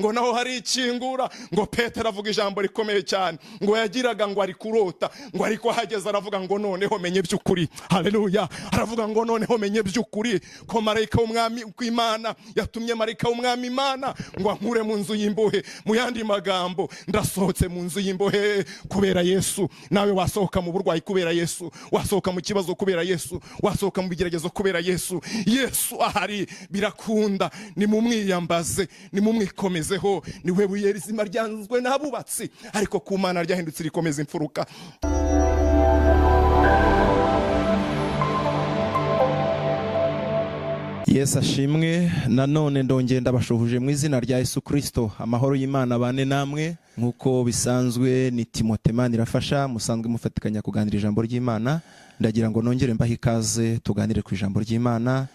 ngo naho hari ikingura. Ngo Petero avuga ijambo rikomeye cyane, ngo yagiraga ngo ari kurota, ngo ariko hageze aravuga ngo noneho menye by'ukuri. Haleluya. Aravuga ngo noneho menye by'ukuri ko marayika w'umwami w'Imana yatumye marayika w'umwami Imana ngo ankure mu nzu y'imbohe. Mu yandi magambo, ndasohotse mu nzu y'imbohe kubera Yesu. Nawe wasohoka mu burwayi kubera Yesu, wasohoka mu kibazo kubera Yesu, wasohoka mu bigeragezo kubera Yesu. Yesu ahari, birakunda. Ni mumwiyambaze, ni mumwikomezeho. Niwe buye rizima ryanzwe n'abubatsi, ariko ku Mana ryahindutse rikomeza imfuruka. Yesu ashimwe. Nanone ndongeye ndabashuhuje mu izina rya Yesu Kristo. Amahoro y'Imana bane namwe. Nkuko bisanzwe ni Timote Manirafasha, musanzwe mufatikanya kuganira ijambo ry'Imana. Ndagira ngo nongere mbahe ikaze tuganire ku ijambo ry'Imana.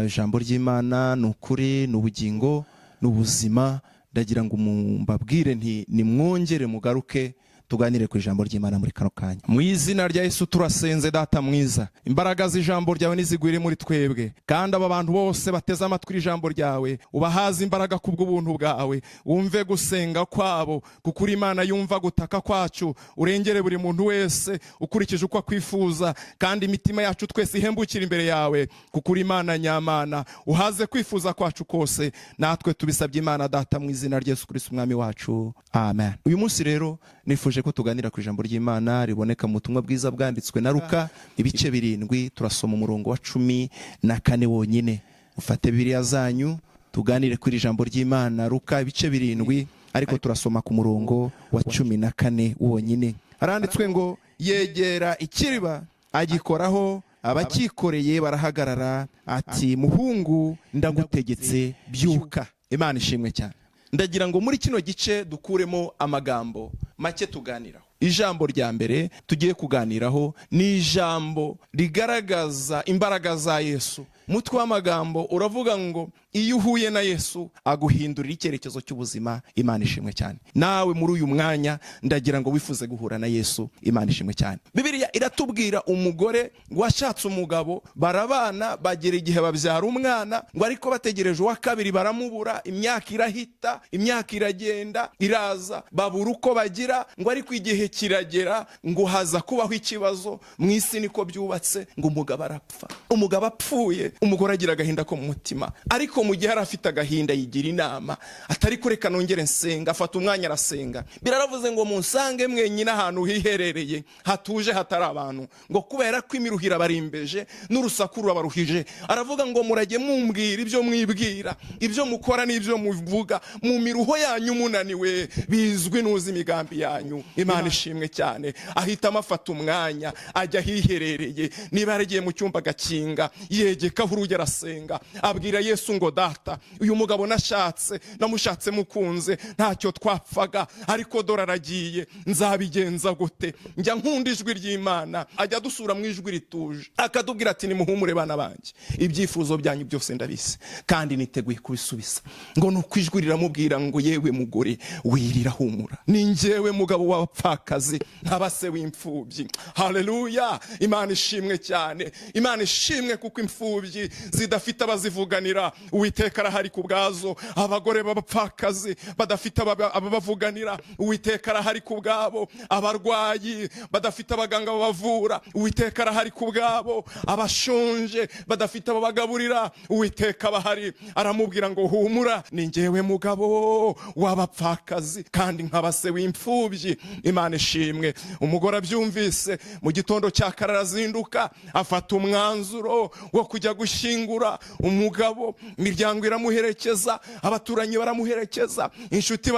Ijambo ry'Imana ni ukuri, ni ubugingo, ni ubuzima. Ndagira ngo mbabwire nti nimwongere mugaruke tuganire ku ijambo ry'Imana muri kano kanya. Mu izina rya Yesu turasenze Data mwiza. Imbaraga z'ijambo ryawe nizigwire muri twebwe, kandi aba bantu bose bateze amatwi ijambo ryawe ubahaze imbaraga kubw'ubuntu bwawe. Wumve gusenga kwabo, kuko uri Imana yumva gutaka kwacu. Urengere buri muntu wese ukurikije uko akwifuza, kandi imitima yacu twese ihembukira imbere yawe, kuko uri Imana nyamana. Uhaze kwifuza kwacu kose, natwe tubisabye Imana Data mu izina rya Yesu Kristo umwami wacu, amen. Uyu munsi rero nifuje ko tuganira ku ijambo ry'Imana riboneka mu butumwa bwiza bwanditswe na Luka ibice 7. Turasoma umurongo wa 14 wonyine. Ufate Bibiliya zanyu tuganire ku ijambo ry'Imana. Luka ibice 7, ariko turasoma ku murongo wa 14 wonyine. Haranditswe ngo yegera ikiriba agikoraho, abakikoreye barahagarara, ati muhungu ndagutegetse byuka. Imana ishimwe cyane. Ndagira ngo muri kino gice dukuremo amagambo make tuganiraho. Ijambo rya mbere tugiye kuganiraho ni ijambo rigaragaza imbaraga za Yesu. Mutwe w'amagambo uravuga ngo iyo uhuye na Yesu aguhindurira icyerekezo cy'ubuzima. Imana ishimwe cyane. Nawe muri uyu mwanya ndagira ngo wifuze guhura na Yesu. Imana ishimwe cyane. Bibiliya iratubwira umugore washatse umugabo, barabana bagera igihe babyara umwana, ngo ariko bategereje uwa kabiri baramubura. Imyaka irahita, imyaka iragenda iraza, babura uko bagira, ngo ariko igihe kiragera ngo haza kubaho ikibazo. Mu isi niko byubatse, ngo umugabo arapfa. Umugabo apfuye, umugore agira agahinda ko mu mutima, ariko mu gihe arafite agahinda yigira inama, atari kureka nongere nsenga. Afata umwanya arasenga. Biraravuze ngo munsange mwenyine ahantu hiherereye hatuje hatari abantu, ngo kubera ko imiruhira barimbeje n'urusaku rubaruhije. Aravuga ngo murage mumbwira ibyo mwibwira, ibyo mukora n'ibyo muvuga mu miruho yanyu munaniwe, bizwi nuzi imigambi yanyu. Imana ishimwe cyane. Ahitamo afata umwanya ajya hiherereye. Niba yaragiye mu cyumba gakinga, yegeka urugi arasenga, abwira Yesu ngo Data, uyu mugabo nashatse namushatse mukunze, ntacyo twapfaga, ariko dora aragiye, nzabigenza gute? Njya nkunda ijwi ry'Imana, ajya dusura mu ijwi rituje, akatubwira ati nimuhumure bana banjye, ibyifuzo byanyu byose ndabise kandi niteguye kubisubiza. Ngo nuko ijwi riramubwira ngo yewe mugore wirira humura, ni njyewe mugabo w'abapfakazi ntabase w'imfubyi. Haleluya. Imana ishimwe cyane. Imana ishimwe kuko imfubyi zidafite abazivuganira Uwiteka arahari kubwazo. Abagore b'abapfakazi badafite ababavuganira Uwiteka arahari kubwabo. Abarwayi badafite abaganga babavura Uwiteka arahari kubwabo. Abashonje badafite ababagaburira Uwiteka abahari. Aramubwira ngo humura, ni njyewe mugabo w'abapfakazi kandi nkabase w'imfubyi. Imana ishimwe. Umugore abyumvise, mu gitondo cya kare arazinduka, afata umwanzuro wo kujya gushyingura umugabo. Imiryango iramuherekeza, abaturanyi baramuherekeza, inshuti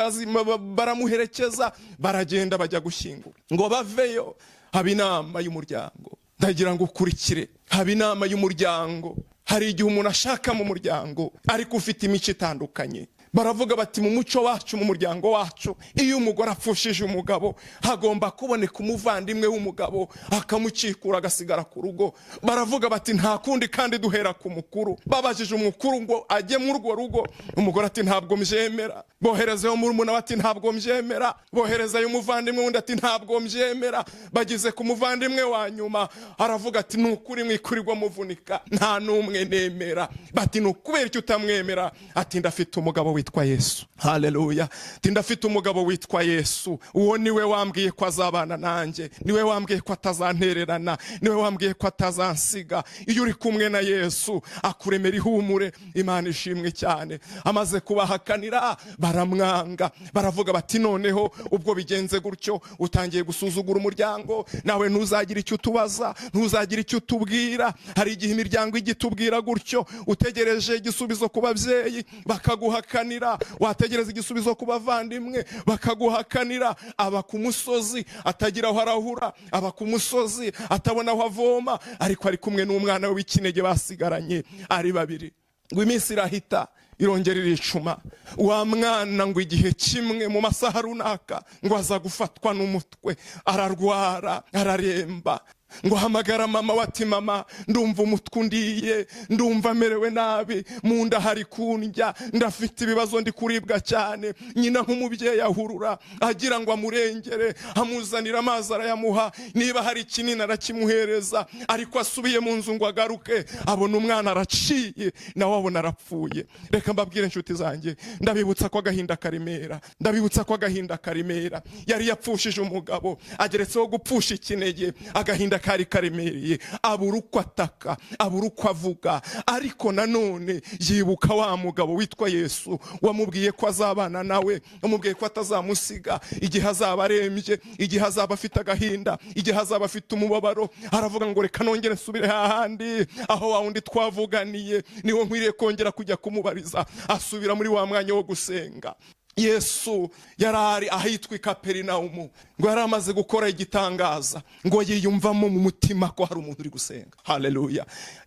baramuherekeza, baragenda bajya gushyingura. Ngo baveyo haba inama y'umuryango. Ndagira ngo ukurikire, haba inama y'umuryango. Hari igihe umuntu ashaka mu muryango ariko ufite imico itandukanye. Baravuga bati mu muco wacu, mu muryango wacu, iyo umugore apfushije umugabo hagomba kuboneka umuvandimwe w'umugabo akamucikura agasigara ku rugo. Baravuga bati nta kundi kandi duhera ku mukuru. Babajije umukuru ngo ajye mu urwo rugo, umugore ati ntabwo mbyemera. boherezeyo murumuna we ati ntabwo mbyemera, boherezeyo umuvandimwe wundi ati ntabwo mbyemera. Bagize ku muvandimwe wa nyuma aravuga ati ni ukuri mwikurirwa muvunika, nta n'umwe nemera. Bati ni ukubera icyo utamwemera? Ati ndafite umugabo witwa Yesu. Haleluya. Ati ndafite umugabo witwa Yesu, uwo niwe wambwiye ko azabana nanjye, niwe wambwiye ko atazantererana, niwe wambwiye ko atazansiga. Iyo uri kumwe na Yesu akuremera ihumure. Imana ishimwe cyane. Amaze kubahakanira baramwanga, baravuga bati noneho ubwo bigenze gutyo utangiye gusuzugura umuryango, nawe ntuzagira icyo utubaza, ntuzagira icyo utubwira. Hari igihe imiryango igitubwira gutyo, utegereje igisubizo ku babyeyi bakaguhakanira, wategereza igisubizo ku bavandimwe bakaguhakanira. Aba ku musozi atagira aho arahura, aba ku musozi atabona aho avoma, ariko ari kumwe n'umwana we w'ikinege basigaranye ari babiri. Ngo iminsi irahita irongera iricuma, wa mwana ngo igihe kimwe mu masaha runaka ngo aza gufatwa n'umutwe, ararwara araremba. Ngo hamagara mama wati mama ndumva umutwe undiye, ndumva merewe nabi, mu nda hari kundya, ndafite ibibazo ndi kuribwa cyane. Nyina nk'umubyeyi ahurura agira ngo amurengere, amuzanira amazi arayamuha, niba hari ikinini arakimuhereza, ariko asubiye mu nzu ngo agaruke abona umwana araciye, nawe abona arapfuye. Reka mbabwire inshuti zanjye, ndabibutsa ko agahinda karimera, ndabibutsa ko agahinda karimera. Yari yapfushije umugabo, ageretseho gupfusha ikinege, agahinda kari karemereye, abura uko ataka, abura uko avuga. Ariko nanone yibuka wa mugabo witwa Yesu wamubwiye ko azabana nawe, wamubwiye ko atazamusiga igihe azaba arembye, igihe azaba afite agahinda, igihe azaba afite umubabaro. Aravuga ngo reka nongere nsubire hahandi aho wa wundi twavuganiye, niwo nkwiriye kongera kujya kumubariza. Asubira muri wa mwanya wo gusenga. Yesu yarari ahitwa Kaperinaumu, ngo yaramaze gukora igitangaza, ngo yiyumvamo mu mutima ko hari umuntu uri gusenga. Haleluya.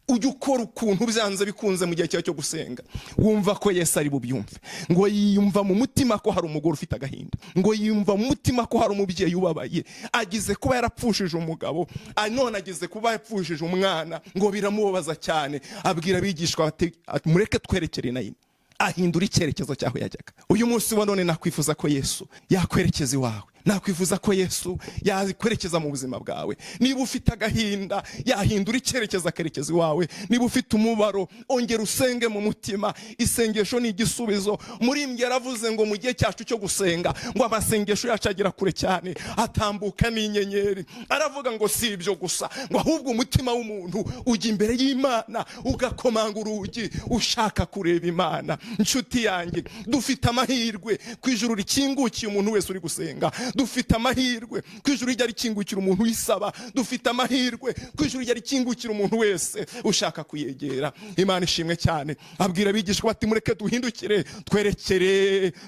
Ujye ukora ukuntu byanze bikunze mu gihe cyo gusenga, wumva ko Yesu ari bubyumve. Ngo yiyumva mu mutima ko hari umugore ufite agahinda, ngo yiyumva mu mutima ko hari umubyeyi ubabaye, agize kuba yarapfushije umugabo, none agize kuba yapfushije umwana, ngo biramubabaza cyane. Abwira abigishwa ati mureke twerekere nayo. Ahindura icyerekezo cyaho yajyaga. Uyu munsi wa none nakwifuza ko Yesu yakwerekeza iwawe, nakwifuza ko Yesu yakwerekeza mu buzima bwawe. Niba ufite agahinda yahindura icyerekezo akerekeza iwawe. Niba ufite umubaro ongera usenge mu mutima. Isengesho ni igisubizo. Muri yaravuze ngo mu gihe cyacu cyo gusenga ngo amasengesho yacu agira kure cyane, atambuka n'inyenyeri. Aravuga ngo si ibyo gusa, ngo ahubwo umutima w'umuntu ujya imbere y'Imana ugakomanga urugi ushaka kureba Imana. Inshuti yanjye, dufite amahirwe ku ijuru rikingukiye umuntu wese uri gusenga. Dufite amahirwe ku ijuru rijya rikingukira umuntu wisaba. Dufite amahirwe ku ijuru rijya rikingukira umuntu wese ushaka kuyegera. Imana ishimwe cyane. Abwira abigishwa bati mureke duhindukire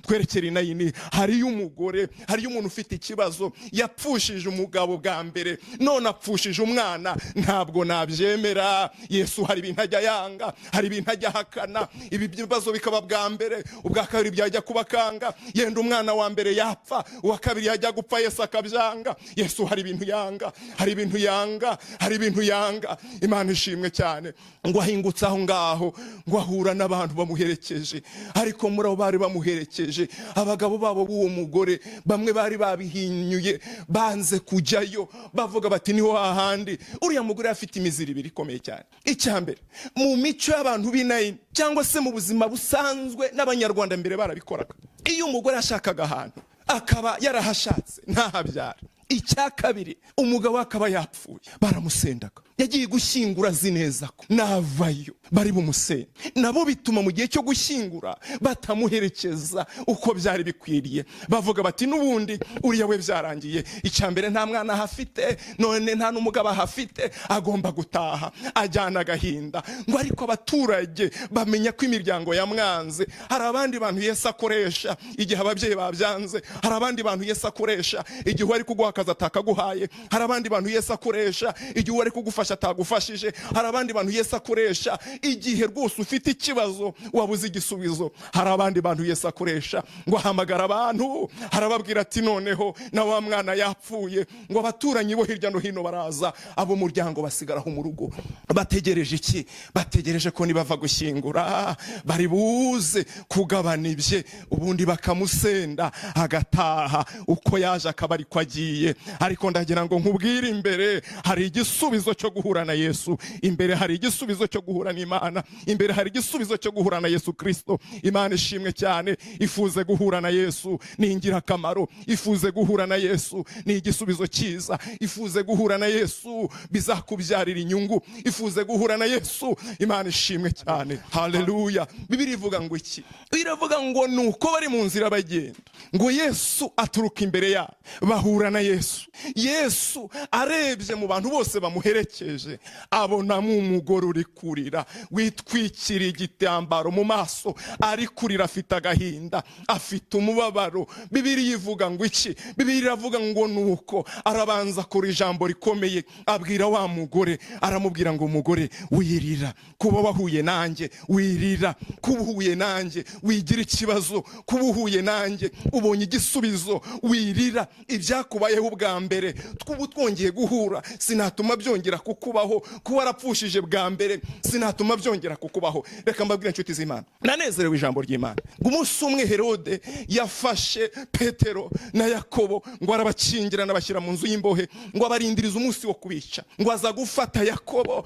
twerekere inayini. Hariyo umugore, hariyo umuntu ufite ikibazo, yapfushije umugabo bwa mbere, none apfushije umwana. Ntabwo nabyemera. Yesu hari ibintu ajya yanga, hari ibintu ajya hakana. Ibi bibazo bikaba bwa mbere, ubwa kabiri byajya kubakanga, yenda umwana wa mbere yapfa, uwa kabiri yajya gupfa Yesu akabyanga. Yesu hari ibintu yanga, hari ibintu yanga, hari ibintu yanga. Imana ishimwe cyane. Ngo ahingutse aho ngaho, ngo ahura n'abantu bamuherekeje. Ariko muri abo bari bamuherekeje, abagabo babo b'uwo mugore bamwe bari babihinyuye, banze kujyayo, bavuga bati niho hahandi. Uriya mugore afite imiziri ibiri ikomeye cyane. Icyambere, mu mico y'abantu b'inayini cyangwa se mu buzima busanzwe n'Abanyarwanda mbere barabikoraga. Iyo umugore ashakaga ahantu akaba yarahashatse ntahabyara, icya kabiri umugabo akaba yapfuye, baramusendaga. Yagiye gushyingura azi neza ko navayo bari bumusende. Nabo bituma mu gihe cyo gushyingura batamuherekeza uko byari bikwiriye. Bavuga bati n'ubundi uriya we byarangiye. Icyambere nta mwana hafite, none nta n'umugabo hafite, agomba gutaha. Ajyana agahinda. Ngo ariko abaturage bamenya ko imiryango yamwanze. Hari abandi bantu Yesu akoresha igihe ababyeyi babyanze. Hari abandi bantu Yesu akoresha igihe wari kuguha akazi atakaguhaye. Hari abandi bantu Yesu akoresha igihe wari kugufasha atagufasha atagufashije. Hari abandi bantu Yesu akoresha igihe rwose ufite ikibazo wabuze igisubizo. Hari abandi bantu Yesu akoresha ngo ahamagara abantu, harababwira ati noneho na wa mwana yapfuye, ngo abaturanyi bo hirya no hino baraza, abo muryango basigaraho mu rugo bategereje iki? Bategereje ko nibava gushyingura bari buze kugabana ibye, ubundi bakamusenda agataha uko yaje akaba ariko agiye. Ariko ndagira ngo nkubwire, imbere hari igisubizo cyo guhura na Yesu, imbere hari igisubizo cyo guhura n'Imana, imbere hari igisubizo cyo guhura na Yesu Kristo. Imana ishimwe cyane. Ifuze guhura na Yesu ni ingirakamaro, ifuze guhura na Yesu ni igisubizo cyiza, ifuze guhura na Yesu bizakubyarira inyungu, ifuze guhura na Yesu. Imana ishimwe cyane. Haleluya. Bibiliya ivuga ngo iki? Iravuga ngo nuko bari mu nzira bagenda, ngo Yesu aturuka imbere yabo, bahura na Yesu. Yesu arebye mu bantu bose bamuherekeje, abonamo umugore uri kurira, witwikiriye igitambaro mu maso, ari kurira, afite agahinda, afite umubabaro. Bibiliya ivuga ngo iki? Bibiliya iravuga ngo nuko arabanza akora ijambo rikomeye, abwira wa mugore, aramubwira ngo umugore wirira, kuba wahuye nanjye wirira, kuba uhuye nanjye wigira ikibazo, kuba uhuye nanjye ubonye igisubizo wirira. Ibyakubayeho ubwa mbere twubu twongeye guhura sinatuma byongera kukubaho, kuba warapfushije bwa mbere sinatuma byongera kukubaho. Reka mbabwire inshuti z'Imana, nanezerewe ijambo ry'Imana. Umunsi umwe Herode yafashe Petero na Yakobo ngo arabakingira n'abashyira mu nzu y'imbohe, ngo abarindirize umunsi wo kubica. Ngo aza gufata Yakobo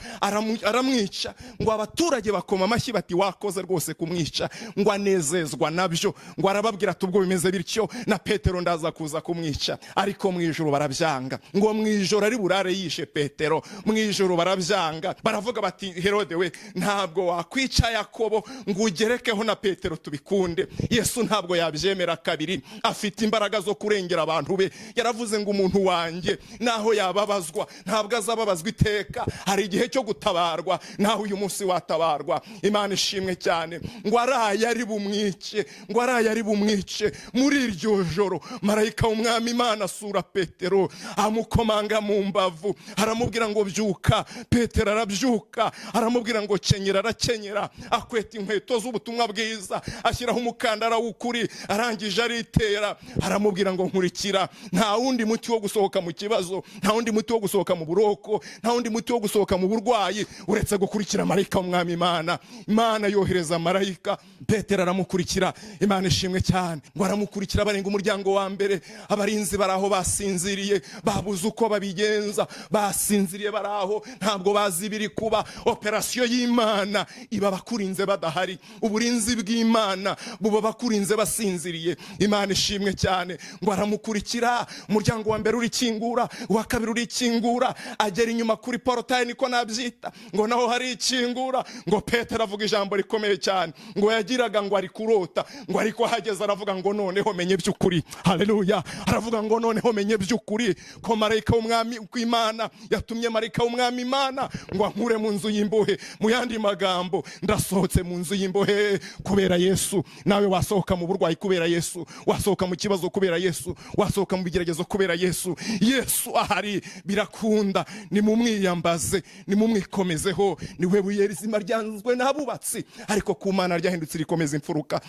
aramwica, ngo abaturage bakoma amashyi bati wakoze rwose kumwica. Ngo anezezwa nabyo, ngo arababwira ati ubwo bimeze bityo na Petero ndaza kuza kumwica. Ariko mu ijoro barabyanga, ngo mu ijoro ari burare yishe Petero, mu ijoro barabyanga. Baravuga bati Herode we, ntabwo wakwica Yakobo ngo ugerekeho na Petero tubikunde. Yesu ntabwo yabyemera kabiri, afite imbaraga zo kurengera abantu be. Yaravuze ngo umuntu wanjye naho yababazwa ntabwo azababazwa iteka, hari igihe cyo gutabarwa, naho uyu munsi watabarwa. Imana ishimwe cyane. Ngo araye ari bumwice, ngo araye ari bumwice. Muri iryo joro marayika w'Umwami Imana asura Petero, amukomanga mu mbavu, aramubwira ngo byuka. Petero arabyuka, aramubwira ngo kenyera, arakenyera, akweta inkweto z'ubutumwa bwiza, ashyiraho umukandara w'ukuri, arangije aritera, aramubwira ngo nkurikira. Nta wundi muti wo gusohoka mu kibazo, nta wundi muti wo gusohoka mu buroko, nta wundi muti wo gusohoka mu burwayi uretse gukurikira marayika w'Umwami Imana. Imana yohereza marayika, Petero aramukurikira. Imana ishimwe cyane. Ngo aramukurikira, barenga umuryango wa mbere, abarinzi baraho basinziriye, babuze uko babigenza, basinziriye baraho, ntabwo bazi biri kuba. Operasiyo y'Imana iba bakurinze badahari, uburinzi bw'Imana buba bakurinze basinziriye. Imana ishimwe cyane. Ngo aramukurikira, umuryango wa mbere urikingura, uwa kabiri urikingura, agera inyuma kuri portail niko nabyita, ngo naho hari ikingura. Ngo Petero avuga ijambo rikomeye cyane, ngo yagiraga ngo ari kurota, ngo ariko hageze aravuga ngo noneho menye by'ukuri. Haleluya. Aravuga ngo noneho menye by'ukuri ko marayika w'Umwami w'Imana yatumye marayika w'Umwami Imana ngo ankure mu nzu y'imbohe. Mu yandi magambo, ndasohotse mu nzu y'imbohe kubera Yesu. Nawe wasohoka mu burwayi kubera Yesu, wasohoka mu kibazo kubera Yesu, wasohoka mu bigeragezo kubera Yesu. Yesu ahari, birakunda. Ni mumwiyambaze, ni mumwikomezeho. Niwe buye rizima ryanzwe n'abubatsi, ariko ku Mana ryahindutse rikomeza imfuruka.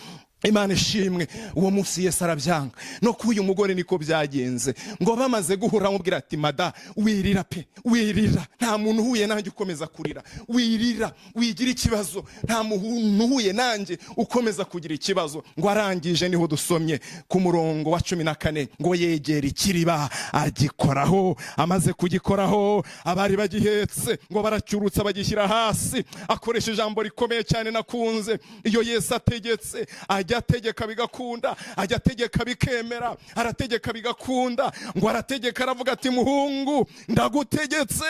Imana ishimwe. Uwo munsi Yesu arabyanga. No kuyu mugore niko byagenze. Ngo bamaze guhura amubwira ati mada wirira pe, wirira. Nta muntu uhuye nanjye ukomeza kurira, wirira, wigira ikibazo. Nta muntu uhuye nanjye ukomeza kugira ikibazo. Ngo arangije niho dusomye ku murongo wa 14, ngo yegera ikiriba agikoraho. Amaze kugikoraho, abari bagihetse ngo baracyurutsa bagishyira hasi. Akoresha ijambo rikomeye cyane nakunze. Iyo Yesu ategetse, ajya ategeka bigakunda, ajya ategeka bikemera, arategeka bigakunda. Ngo arategeka, aravuga ati muhungu ndagutegetse,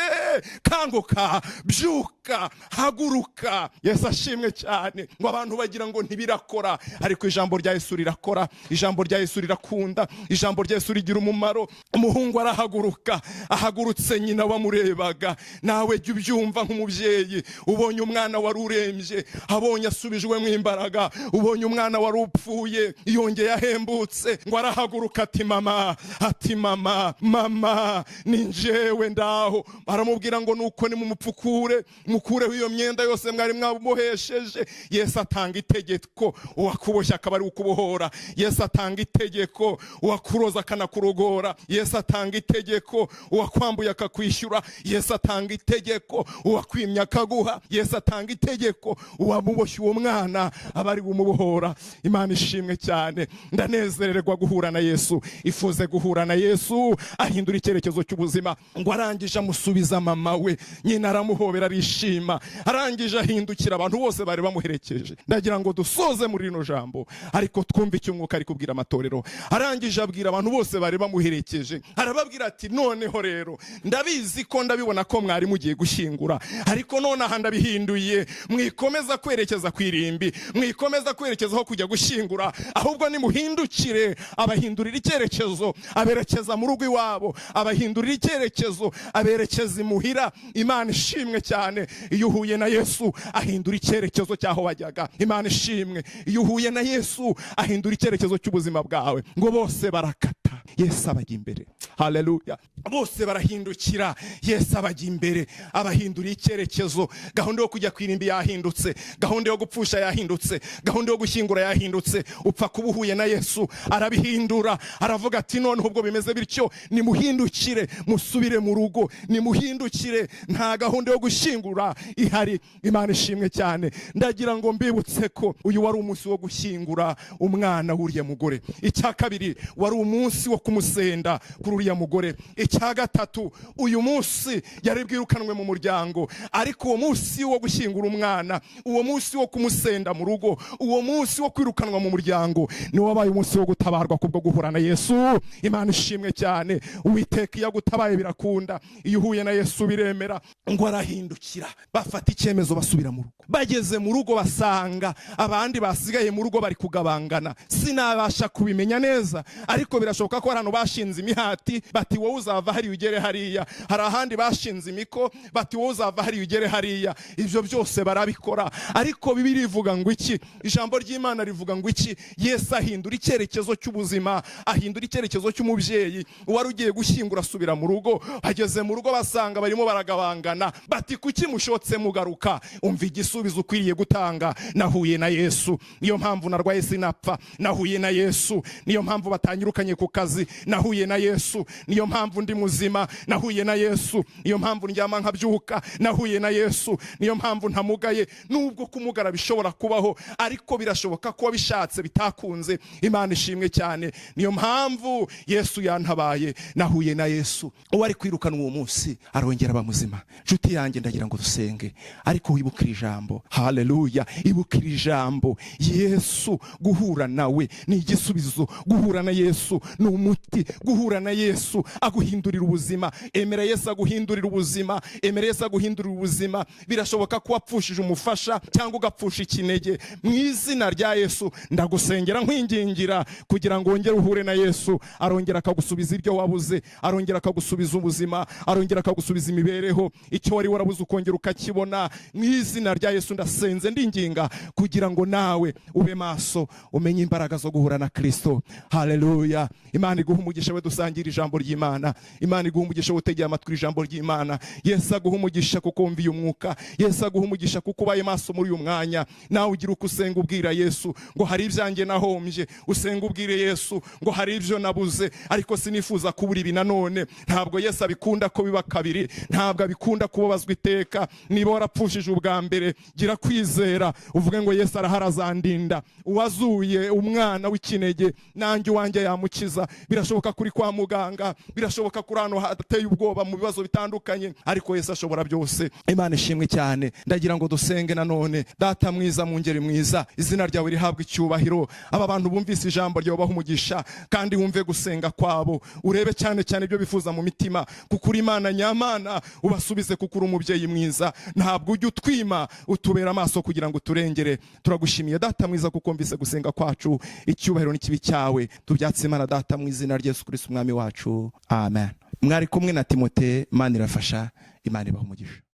kanguka, byuka, haguruka. Yesu ashimwe cyane. Ngo abantu bagira ngo ntibirakora, ariko ijambo rya Yesu rirakora, ijambo rya Yesu rirakunda, ijambo rya Yesu rigira umumaro. Umuhungu arahaguruka, ahagurutse nyina wamurebaga. Nawe jya ubyumva nk'umubyeyi, ubonye umwana wari urembye, abonye asubijwemo imbaraga, ubonye umwana wari wari upfuye yongeye ahembutse, ngo arahaguruka ati mama, ati mama, mama ni njyewe ndaho. Aramubwira ngo nuko ni mumupfukure, mukureho iyo myenda yose mwari mwamubohesheje. Yesu atanga itegeko, uwakuboshye akaba ari ukubohora. Yesu atanga itegeko, uwakuroza akanakurogora. Yesu atanga itegeko, uwakwambuye akakwishyura. Yesu atanga itegeko, uwakwimye akaguha. Yesu atanga itegeko, uwamuboshye uwo mwana aba ari bumubohora. Imana ishimwe cyane. Ndanezererwa guhura na Yesu, ifuze guhura na Yesu ahindura icyerekezo cy'ubuzima. Ngo arangije amusubiza mama we, nyina aramuhobera arishima. Arangije ahindukira abantu bose bari bamuherekeje. Ndagira ngo dusoze muri rino jambo, ariko twumve icyo Umwuka ari kubwira amatorero. Arangije abwira abantu bose bari bamuherekeje, arababwira ati noneho rero ndabizi ko ndabibona ko mwari mugiye gushyingura, ariko none aha ndabihinduye. Mwikomeza kwerekeza ku irimbi, mwikomeza kwerekeza aho kujya gushyingura, ahubwo nimuhindukire. Abahindurira icyerekezo, aberekeza mu rugo iwabo. Abahindurira icyerekezo, aberekeza imuhira. Imana ishimwe cyane. Iyo uhuye na Yesu ahindura icyerekezo cyaho wajyaga. Imana ishimwe. Iyo uhuye na Yesu ahindura icyerekezo cy'ubuzima bwawe. Ngo bose barakata, Yesu abajya imbere. Haleluya. Bose barahindukira, Yesu abajya imbere. Abahindura icyerekezo. Gahunda yo kujya kwirimbi yahindutse, gahunda yo gupfusha yahindutse, gahunda yo gushyingura yahindutse. Upfa kuba uhuye na Yesu arabihindura. Aravuga ati noneho ubwo bimeze bityo, nimuhindukire musubire mu rugo, nimuhindukire. Nta gahunda yo gushyingura ihari. Imana ishimwe cyane. Ndagira ngo mbibutse ko uyu wari umunsi wo gushyingura umwana w'uriya mugore. Icya kabiri, wari umunsi wo kumusenda kuri uriya mugore. Icya gatatu, uyu munsi yari bwirukanwe mu muryango, ariko uwo munsi wo gushyingura umwana, uwo munsi wo kumusenda mu rugo, uwo munsi wo kwirukanwa mu muryango, ni wabaye umunsi wo gutabarwa kubwo guhura na Yesu. Imana ishimwe cyane. Uwiteka iyo agutabaye birakunda. Iyo uhuye na Yesu biremera. Ngo arahindukira, bafata icyemezo basubira mu rugo. Bageze mu rugo basanga abandi basigaye mu rugo bari kugabangana. Sinabasha kubimenya neza, ariko birashoboka ko hano bashinze imihati bati wowe uzava hari ugere hariya. Hari ahandi bashinze imiko bati wowe uzava hari ugere hariya. Ibyo byose barabikora, ariko Bibiri ivuga ngo iki? Ijambo ry'Imana rivuga ngo iki? Yesu ahindura icyerekezo cy'ubuzima, ahindura icyerekezo cy'umubyeyi. Uwari ugiye gushyingura asubira mu rugo. Bageze mu rugo basanga barimo baragabangana. Bati kuki mushotse mugaruka? Umva igisubizo ukwiriye gutanga: nahuye na Yesu. Niyo mpamvu narwaye sinapfa, nahuye na Yesu. Niyo mpamvu batanyirukanye ku kazi, nahuye na Yesu. Niyo mpamvu ndi muzima, nahuye na Yesu. Niyo mpamvu ndyama nkabyuka, nahuye na Yesu. Niyo mpamvu ntamugaye. Nubwo kumugara bishobora kubaho, ariko birashoboka ko bishatse bitakunze. Imana ishimwe cyane. Niyo mpamvu Yesu yantabaye, nahuye na Yesu. Uwari kwirukana uwo munsi arongera aba muzima. Nshuti yanjye, ndagira ngo dusenge, ariko wibukire ijambo. Haleluya. Ibukire ijambo. Yesu, guhura nawe ni igisubizo. Guhura na Yesu ni umuti. Guhura na Yesu aguhindurira ubuzima. Emera Yesu aguhindurira ubuzima. Emera Yesu aguhindurira ubuzima. Birashoboka ko wapfushije umufasha cyangwa ugapfusha ikinege. Mu izina rya Yesu ndagusengera nkwingingira kugira ngo wongere uhure na Yesu. Arongera akagusubiza ibyo wabuze, arongera akagusubiza ubuzima, arongera akagusubiza imibereho. Icyo wari warabuze ukongera ukakibona. Mu izina rya Yesu ndasenze ndinginga kugira ngo nawe ube maso, umenye imbaraga zo guhura na Kristo. Haleluya. Imana iguha umugisha we dusangira ijambo ry'Imana. Imana iguha umugisha wo utegeye amatwi ijambo ry'Imana. Yesu aguha umugisha kuko wumviye umwuka. Yesu aguha umugisha kuko ubaye maso muri uyu mwanya. Nawe ugira uko usenga ubwira Yesu ngo hari ibyanjye nahombye. Usenga ubwire Yesu ngo hari ibyo nabuze, ariko sinifuza kubura ibi nanone. Ntabwo Yesu abikunda ko biba kabiri, ntabwo abikunda kubabazwa iteka. Niba warapfushije ubwa mbere, gira kwizera uvuge ngo Yesu araharazandinda. Uwazuye umwana w'ikinege, nanjye wanjye yamukiza. Birashoboka kuri kwa muganga, birashoboka kuri hano hateye ubwoba mu bibazo bitandukanye, ariko Yesu ashobora byose. Imana ishimwe cyane. Ndagira ngo dusenge nanone. Data mwiza, mungeri mwiza, izina ryawe rihabwa icyubahiro. Aba bantu bumvise ijambo ryawe baha umugisha, kandi wumve gusenga kwabo. Urebe cyane cyane ibyo bifuza mu mitima, kuko uri Imana nyamana. Ubasubize kuko uri umubyeyi mwiza. Ntabwo ujya utwima, utubera amaso kugira ngo turengere. Turagushimiye Data mwiza kuko wumvise gusenga kwacu. Icyubahiro n'ikibi cyawe tubyatse Imana Data mu izina rya Yesu Kristo umwami wacu. Amen. Mwari kumwe na Timote. Imana irafasha. Imana ibaha umugisha.